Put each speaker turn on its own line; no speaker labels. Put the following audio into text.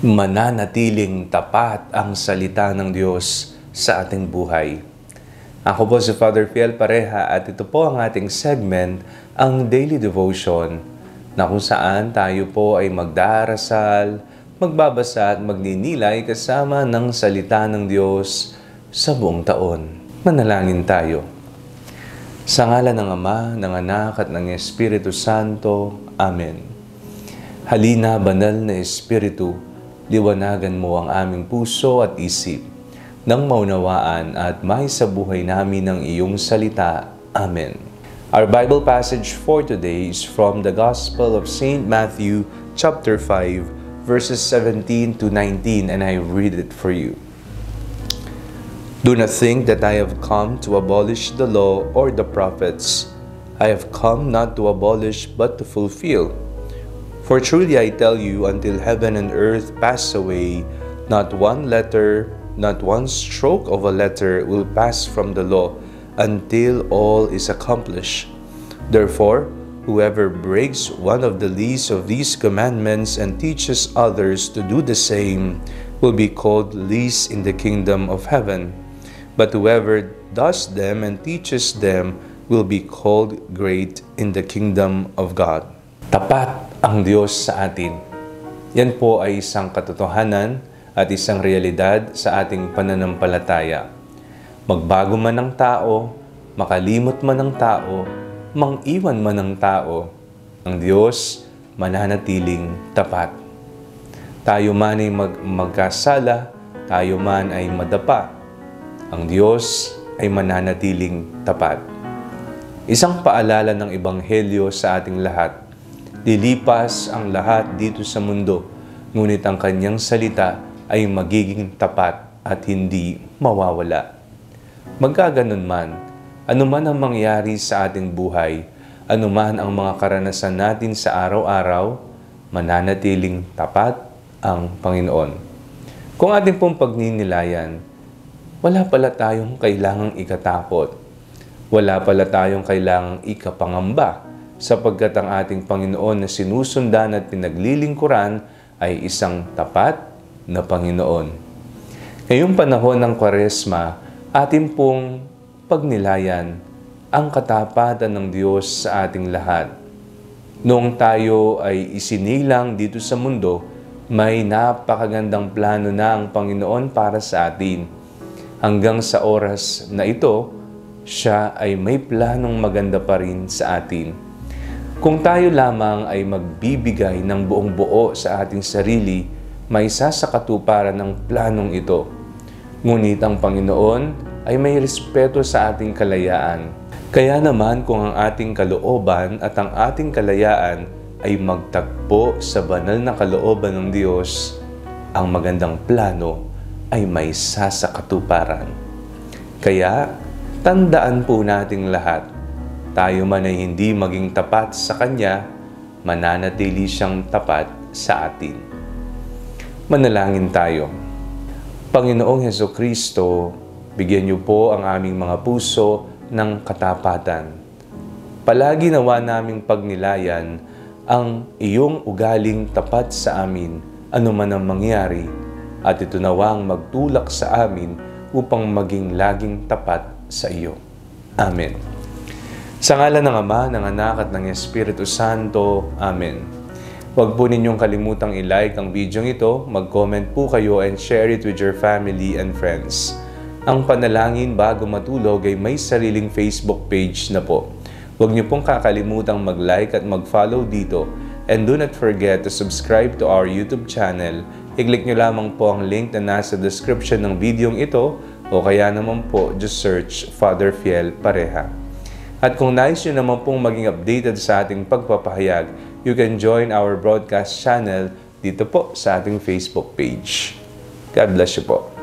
mananatiling tapat ang salita ng Diyos sa ating buhay. Ako po si Father Fiel Pareha at ito po ang ating segment, ang Daily Devotion, na kung saan tayo po ay magdarasal, magbabasa at magninilay kasama ng salita ng Diyos sa buong taon. Manalangin tayo. Sa ngalan ng Ama, ng Anak at ng Espiritu Santo. Amen. Halina, banal na Espiritu, liwanagan mo ang aming puso at isip, nang maunawaan at may sa buhay namin ng iyong salita. Amen. Our Bible passage for today is from the Gospel of St. Matthew, chapter 5, verses 17 to 19, and I read it for you. Do not think that I have come to abolish the law or the prophets. I have come not to abolish but to fulfill. For truly I tell you, until heaven and earth pass away, not one letter, not one stroke of a letter will pass from the law until all is accomplished. Therefore, whoever breaks one of the least of these commandments and teaches others to do the same will be called least in the kingdom of heaven. But whoever does them and teaches them will be called great in the kingdom of God. Tapat ang Diyos sa atin. Yan po ay isang katotohanan at isang realidad sa ating pananampalataya. Magbago man ang tao, makalimot man ang tao, mang-iwan man ang tao, ang Diyos mananatiling tapat. Tayo man ay magkasala, tayo man ay madapa, ang Diyos ay mananatiling tapat. Isang paalala ng Ebanghelyo sa ating lahat. Lilipas ang lahat dito sa mundo, ngunit ang kanyang salita ay magiging tapat at hindi mawawala. Magkaganon man, anuman ang mangyari sa ating buhay, anuman ang mga karanasan natin sa araw-araw, mananatiling tapat ang Panginoon. Kung ating pong pagninilayan, wala pala tayong kailangang ikatakot. Wala pala tayong kailangang ikapangamba, sapagkat ang ating Panginoon na sinusundan at pinaglilingkuran ay isang tapat na Panginoon. Ngayong panahon ng Kwaresma, ating pong pagnilayan ang katapatan ng Diyos sa ating lahat. Noong tayo ay isinilang dito sa mundo, may napakagandang plano na ang Panginoon para sa atin. Hanggang sa oras na ito, siya ay may planong maganda pa rin sa atin. Kung tayo lamang ay magbibigay ng buong buo sa ating sarili, may sasakatuparan ng planong ito. Ngunit ang Panginoon ay may respeto sa ating kalayaan. Kaya naman kung ang ating kalooban at ang ating kalayaan ay magtagpo sa banal na kalooban ng Diyos, ang magandang plano ay may sasakatuparan. Kaya, tandaan po nating lahat, tayo man ay hindi maging tapat sa Kanya, mananatili siyang tapat sa atin. Manalangin tayo. Panginoong Hesukristo, bigyan niyo po ang aming mga puso ng katapatan. Palagi nawa naming pagnilayan ang iyong ugaling tapat sa amin, anuman ang mangyari, at ito nawang magtulak sa amin upang maging laging tapat sa iyo. Amen. Sa ngalan ng Ama, ng Anak at ng Espiritu Santo. Amen. Huwag po ninyong kalimutang i-like ang video ito, mag-comment po kayo and share it with your family and friends. Ang panalangin bago matulog ay may sariling Facebook page na po. Huwag niyo pong kakalimutang mag-like at mag-follow dito. And do not forget to subscribe to our YouTube channel. I-click nyo lamang po ang link na nasa description ng video ito o kaya naman po, just search Father Fiel Pareha. At kung nais nyo naman pong maging updated sa ating pagpapahayag, you can join our broadcast channel dito po sa ating Facebook page. God bless you po.